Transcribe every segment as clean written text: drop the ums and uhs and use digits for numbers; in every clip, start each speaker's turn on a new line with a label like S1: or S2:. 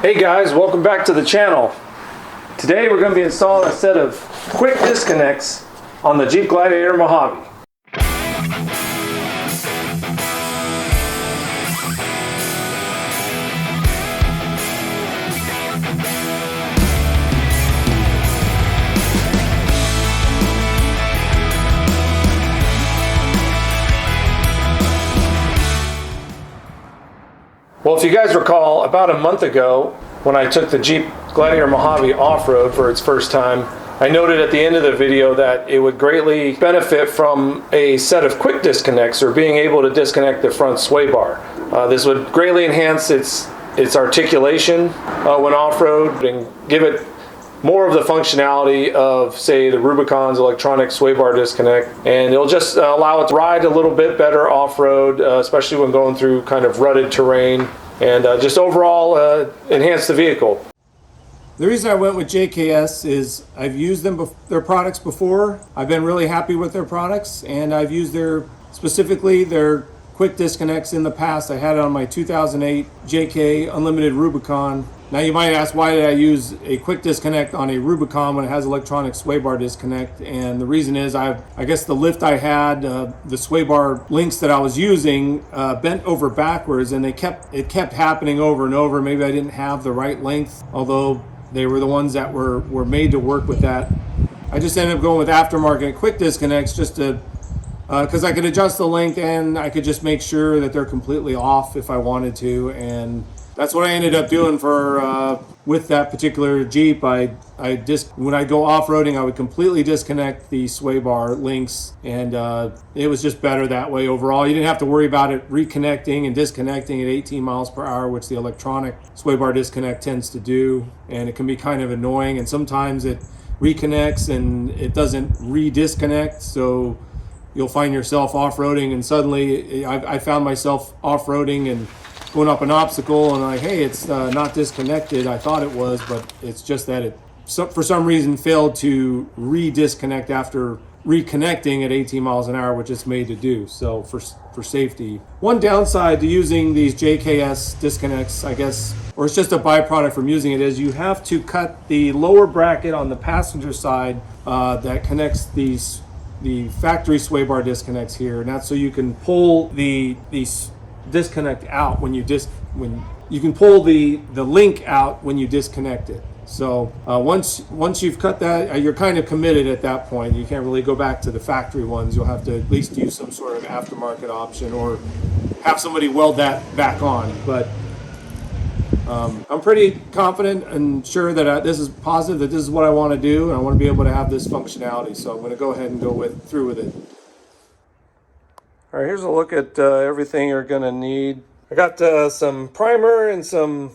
S1: Hey guys, welcome back to the channel. Today we're going to be installing a set of quick disconnects on the Jeep Gladiator Mojave. Well, if you guys recall, about a month ago, when I took the Jeep Gladiator Mojave off-road for its first time, I noted at the end of the video that it would greatly benefit from a set of quick disconnects, or being able to disconnect the front sway bar. This would greatly enhance its articulation when off-road and give it more of the functionality of, say, the Rubicon's electronic sway bar disconnect, and it'll just allow it to ride a little bit better off-road, especially when going through kind of rutted terrain, and just overall enhance the vehicle. The reason I went with JKS is I've used their products before. I've been really happy with their products, and I've used specifically their quick disconnects in the past. I had it on my 2008 JK Unlimited Rubicon. Now you might ask, why did I use a quick disconnect on a Rubicon when it has electronic sway bar disconnect? And the reason is, I guess the lift I had, the sway bar links that I was using bent over backwards, and it kept happening over and over. Maybe I didn't have the right length, although they were the ones that were made to work with that. I just ended up going with aftermarket quick disconnects just to because I could adjust the length, and I could just make sure that they're completely off if I wanted to. And that's what I ended up doing with that particular Jeep. When I go off-roading, I would completely disconnect the sway bar links, and it was just better that way overall. You didn't have to worry about it reconnecting and disconnecting at 18 miles per hour, which the electronic sway bar disconnect tends to do, and it can be kind of annoying. And sometimes it reconnects and it doesn't re-disconnect, so you'll find yourself off-roading, and suddenly I found myself off-roading and going up an obstacle, and like, hey, it's not disconnected. I thought it was, but it's just that it for some reason failed to re-disconnect after reconnecting at 18 miles an hour, which it's made to do. So for safety. One downside to using these JKS disconnects, I guess, or it's just a byproduct from using it, is you have to cut the lower bracket on the passenger side that connects the factory sway bar disconnects here, and that's so you can pull the disconnect out when you can pull the link out when you disconnect it. So once you've cut that, you're kind of committed at that point. You can't really go back to the factory ones. You'll have to at least use some sort of aftermarket option, or have somebody weld that back on. But I'm pretty confident and sure that this is positive, that this is what I want to do, and I want to be able to have this functionality. So I'm going to go ahead and go through with it. All right, here's a look at everything you're going to need. I got some primer and some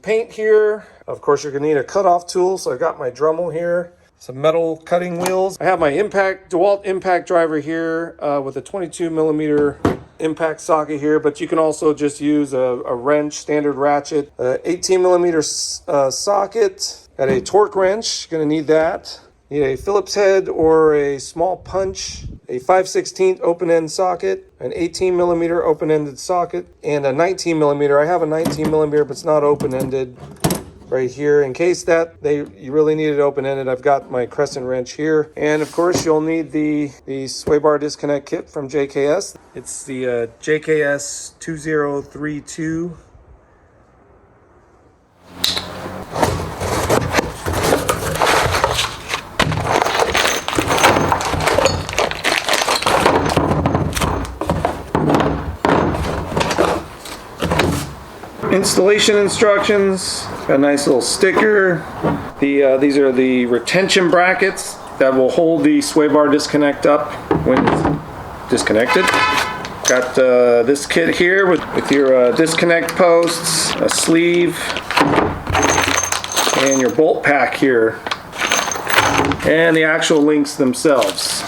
S1: paint here. Of course, you're going to need a cutoff tool, so I got my Dremel here, some metal cutting wheels. I have my DeWalt impact driver here with a 22 millimeter impact socket here, but you can also just use a wrench, standard ratchet, 18 millimeter socket. Got a torque wrench, going to need that. Need a Phillips head or a small punch, a 5/16 open-end socket, an 18 millimeter open-ended socket, and a 19 millimeter. I have a 19 millimeter, but it's not open-ended right here. In case that you really need it open-ended, I've got my crescent wrench here. And of course, you'll need the sway bar disconnect kit from JKS. It's the JKS 2032. Installation instructions, got a nice little sticker. These are the retention brackets that will hold the sway bar disconnect up when it's disconnected. Got this kit here with your disconnect posts, a sleeve, and your bolt pack here, and the actual links themselves.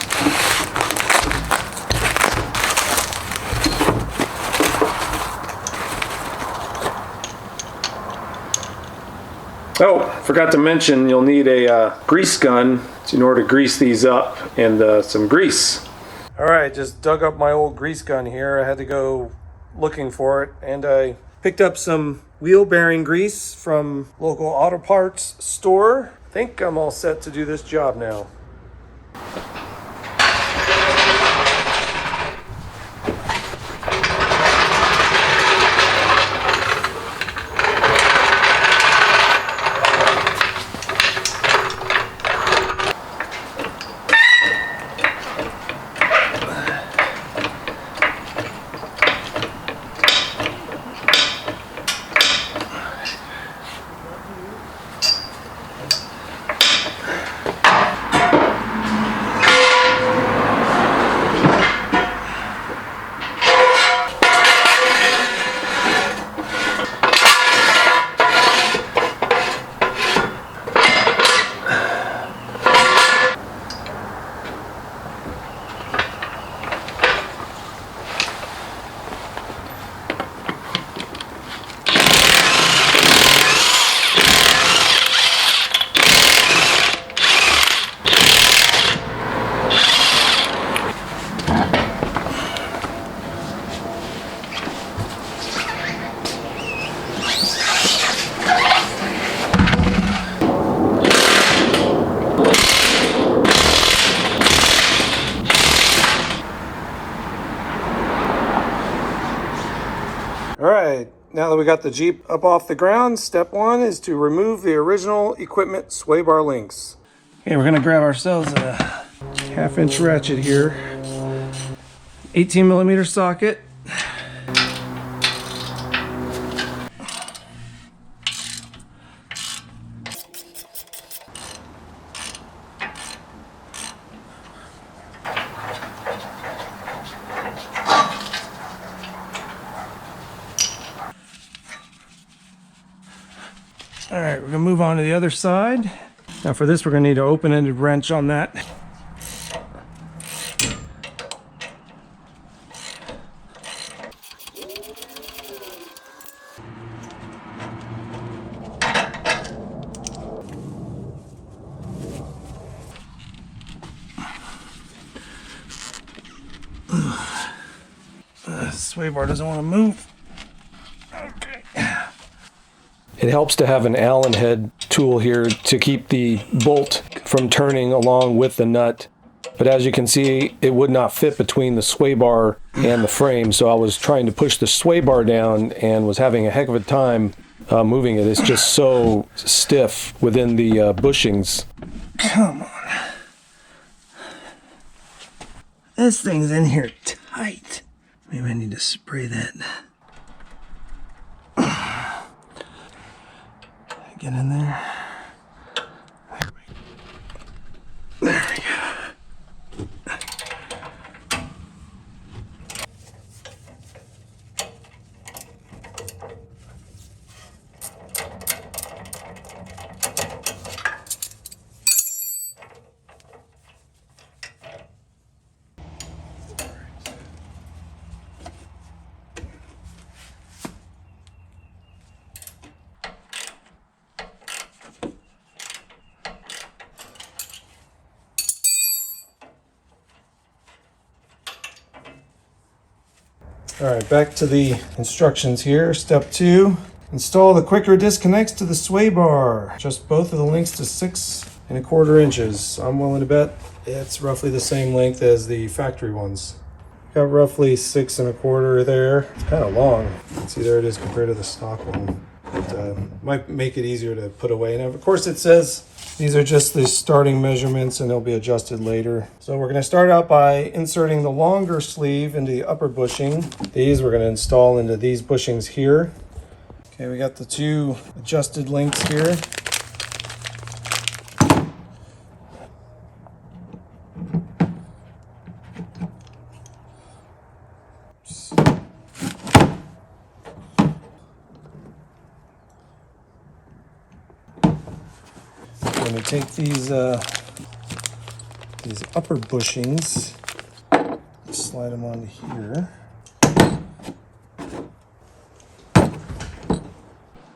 S1: Oh, forgot to mention, you'll need a grease gun in order to grease these up, and some grease. All right, just dug up my old grease gun here. I had to go looking for it, and I picked up some wheel bearing grease from local auto parts store. I think I'm all set to do this job now. Alright, now that we got the Jeep up off the ground, step one is to remove the original equipment sway bar links. Okay, we're going to grab ourselves a 1/2-inch ratchet here, 18mm socket. All right, we're gonna move on to the other side. Now for this, we're gonna need an open-ended wrench on that. Sway bar doesn't want to move. Okay. It helps to have an Allen head tool here to keep the bolt from turning along with the nut. But as you can see, it would not fit between the sway bar and the frame. So I was trying to push the sway bar down and was having a heck of a time moving it. It's just so stiff within the bushings. Come on. This thing's in here tight. Maybe I need to spray that. Get in there. There we go. All right, back to the instructions here. Step 2, install the Quicker Disconnects to the sway bar. Adjust both of the links to 6 1/4 inches. I'm willing to bet it's roughly the same length as the factory ones. Got roughly 6 1/4 there. It's kind of long. See, there it is compared to the stock one. It might make it easier to put away. And of course it says these are just the starting measurements and they'll be adjusted later. So we're going to start out by inserting the longer sleeve into the upper bushing. These we're going to install into these bushings here. Okay, we got the 2 adjusted links here. I'm going to take these upper bushings, slide them onto here.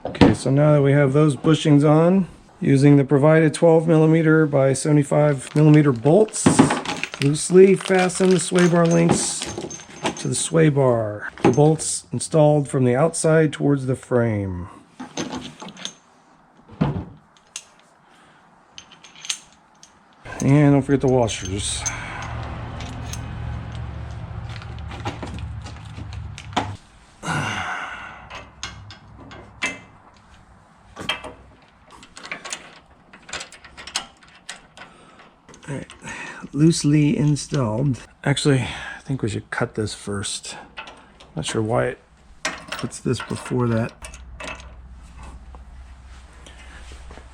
S1: Okay, so now that we have those bushings on, using the provided 12mm by 75mm bolts, loosely fasten the sway bar links to the sway bar. The bolts installed from the outside towards the frame. And don't forget the washers. Alright, loosely installed. Actually, I think we should cut this first. Not sure why it puts this before that.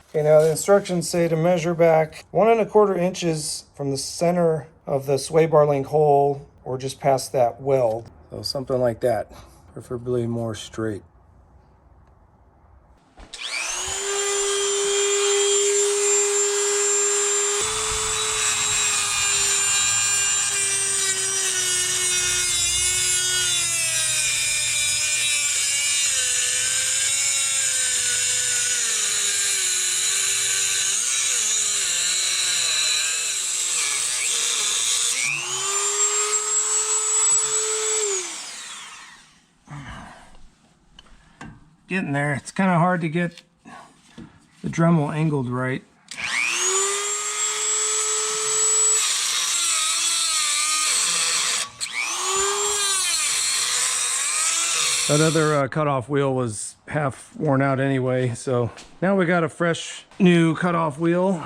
S1: Okay, now the instructions say to measure back 1¼ inches from the center of the sway bar link hole or just past that weld. So something like that, preferably more straight. Getting there. It's kind of hard to get the Dremel angled right. That other cutoff wheel was half worn out anyway, so now we got a fresh new cutoff wheel.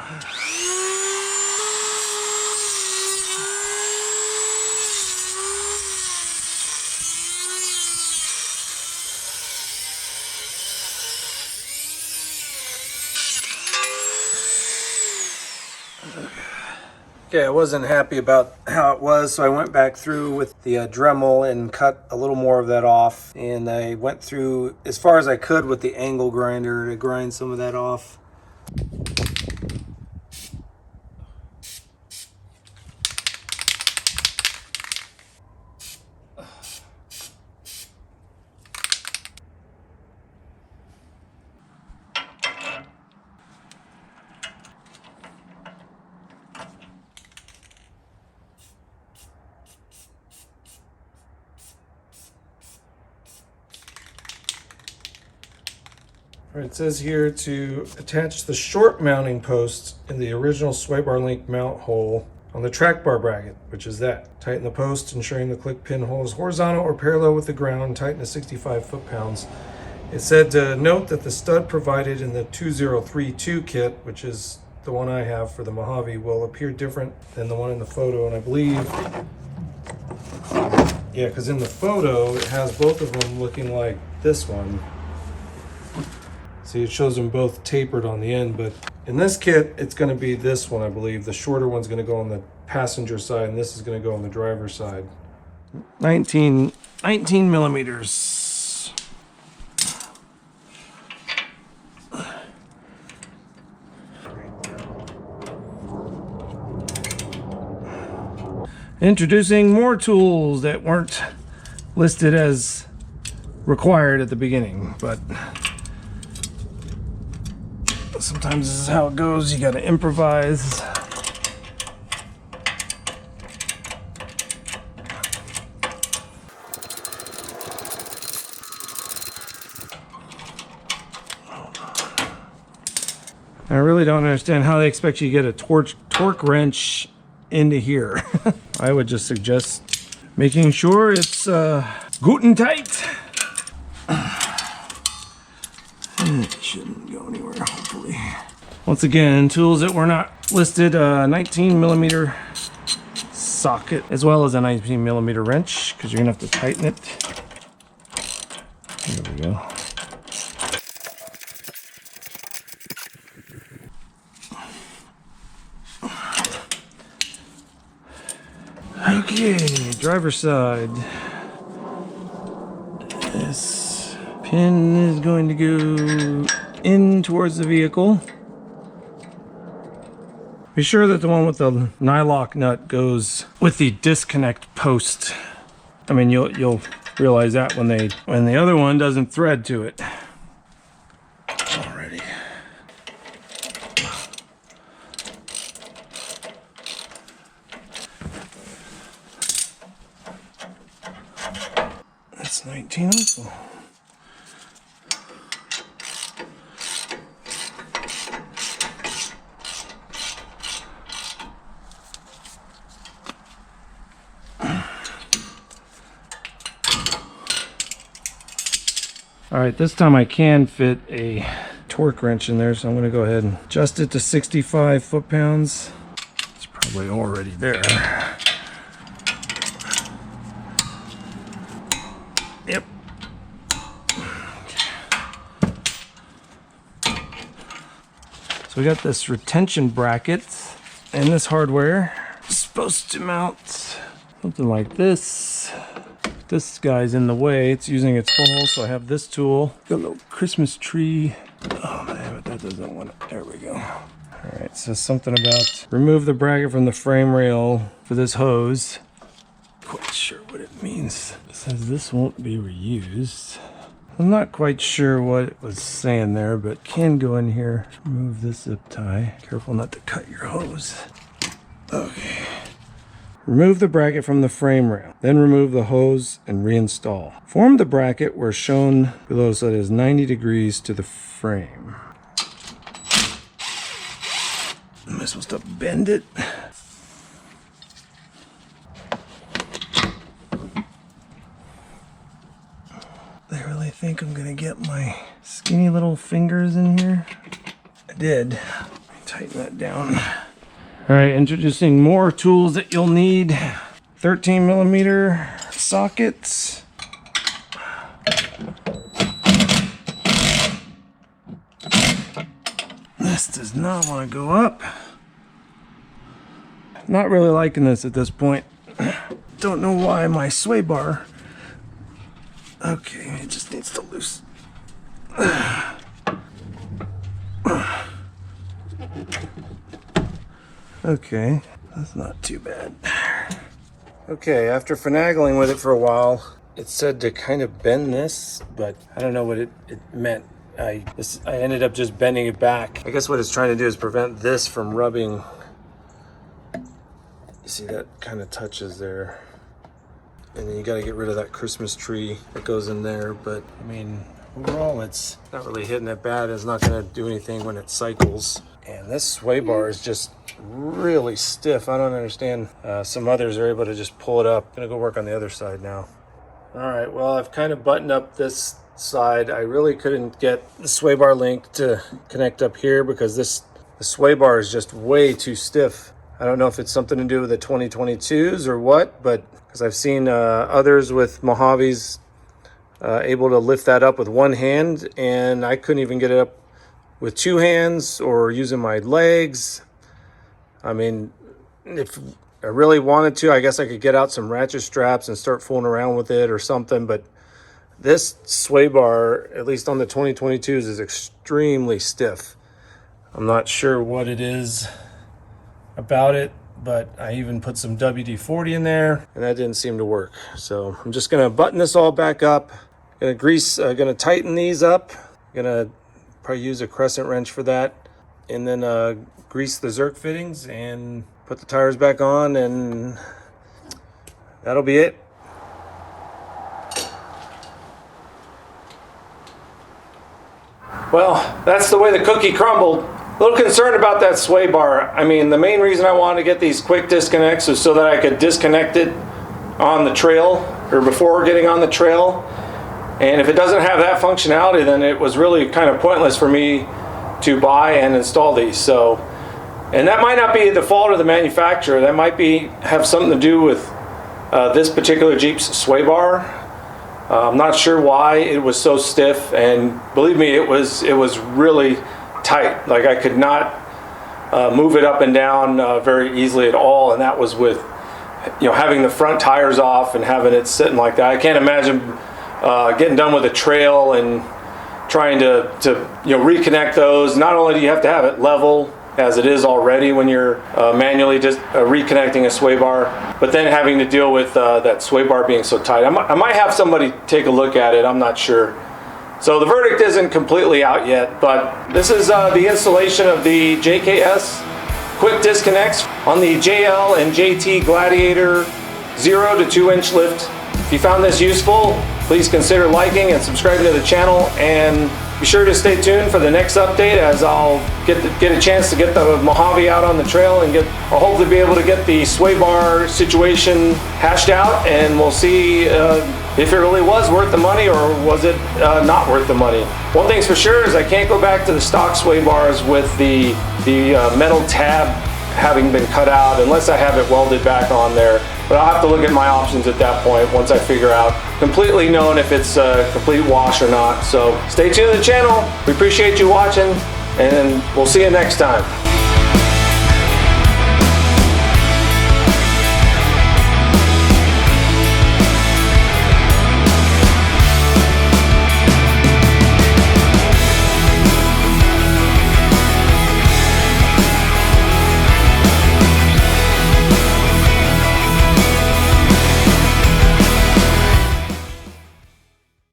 S1: Okay, I wasn't happy about how it was, so I went back through with the Dremel and cut a little more of that off. And I went through as far as I could with the angle grinder to grind some of that off. It says here to attach the short mounting post in the original sway bar link mount hole on the track bar bracket, which is that. Tighten the post, ensuring the click pin hole is horizontal or parallel with the ground. Tighten to 65 foot-pounds. It said to note that the stud provided in the 2032 kit, which is the one I have for the Mojave, will appear different than the one in the photo. And I believe, yeah, because in the photo it has both of them looking like this one. See, it shows them both tapered on the end, but in this kit, it's going to be this one, I believe. The shorter one's going to go on the passenger side, and this is going to go on the driver's side. 19 millimeters. Introducing more tools that weren't listed as required at the beginning, but sometimes this is how it goes. You gotta improvise. I really don't understand how they expect you to get a torque wrench into here. I would just suggest making sure it's good and tight. It shouldn't go anywhere, hopefully. Once again, tools that were not listed, 19 millimeter socket, as well as a 19 millimeter wrench, because you're gonna have to tighten it. There we go. Okay, driver's side. This pin is going to go in towards the vehicle. Be sure that the one with the nylock nut goes with the disconnect post. I mean, you'll realize that when the other one doesn't thread to it. Alrighty. It's 19 also. All right, this time I can fit a torque wrench in there, so I'm going to go ahead and adjust it to 65 foot-pounds. It's probably already there. Yep. Okay. So we got this retention bracket and this hardware. It's supposed to mount something like this. This guy's in the way. It's using its hole, so I have this tool. Got a little Christmas tree. Oh man, but that doesn't want it. There we go. All right, so something about remove the bracket from the frame rail for this hose. Quite sure what it means. It says this won't be reused. I'm not quite sure what it was saying there, but can go in here. Remove this zip tie. Careful not to cut your hose. Okay. Remove the bracket from the frame rail, then remove the hose and reinstall. Form the bracket where shown below so it is 90 degrees to the frame. Am I supposed to bend it? They really think I'm gonna get my skinny little fingers in here? I did. Let me tighten that down. All right, introducing more tools that you'll need. 13 millimeter sockets. This does not want to go up. Not really liking this at this point. Don't know why my sway bar. Okay, it just needs to loosen. Okay, that's not too bad. Okay, after finagling with it for a while, it said to kind of bend this, but I don't know what it meant. I ended up just bending it back. I guess what it's trying to do is prevent this from rubbing. You see that kind of touches there. And then you got to get rid of that Christmas tree that goes in there. But I mean, overall, it's not really hitting it bad. It's not going to do anything when it cycles. And this sway bar is just really stiff. I don't understand. Some others are able to just pull it up. I'm gonna go work on the other side now. All right, well, I've kind of buttoned up this side. I really couldn't get the sway bar link to connect up here because the sway bar is just way too stiff. I don't know if it's something to do with the 2022s or what, but because I've seen others with Mojaves able to lift that up with one hand, and I couldn't even get it up with two hands or using my legs. I mean, if I really wanted to, I guess I could get out some ratchet straps and start fooling around with it or something, but this sway bar, at least on the 2022s, is extremely stiff. I'm not sure what it is about it, but I even put some WD-40 in there and that didn't seem to work. So I'm just gonna button this all back up. Gonna tighten these up. Gonna probably use a crescent wrench for that, and then grease the Zerk fittings and put the tires back on, and that'll be it. Well, that's the way the cookie crumbled. A little concerned about that sway bar. I mean, the main reason I wanted to get these quick disconnects was so that I could disconnect it on the trail or before getting on the trail. And if it doesn't have that functionality, then it was really kind of pointless for me to buy and install these. So, and that might not be the fault of the manufacturer. That might have something to do with this particular Jeep's sway bar. I'm not sure why it was so stiff, and believe me, it was really tight. Like I could not move it up and down very easily at all, and that was with having the front tires off and having it sitting like that. I can't imagine getting done with a trail and trying to reconnect those. Not only do you have to have it level as it is already when you're manually just reconnecting a sway bar, but then having to deal with that sway bar being so tight. I might have somebody take a look at it, I'm not sure. So the verdict isn't completely out yet, but this is the installation of the JKS Quick Disconnects on the JL and JT Gladiator 0 to 2 inch lift. If you found this useful, please consider liking and subscribing to the channel, and be sure to stay tuned for the next update as I'll get a chance to get the Mojave out on the trail and I'll hopefully be able to get the sway bar situation hashed out, and we'll see if it really was worth the money or was it not worth the money. One thing's for sure is I can't go back to the stock sway bars with the metal tab having been cut out unless I have it welded back on there. But I'll have to look at my options at that point once I figure out completely known if it's a complete wash or not. So stay tuned to the channel. We appreciate you watching, and we'll see you next time.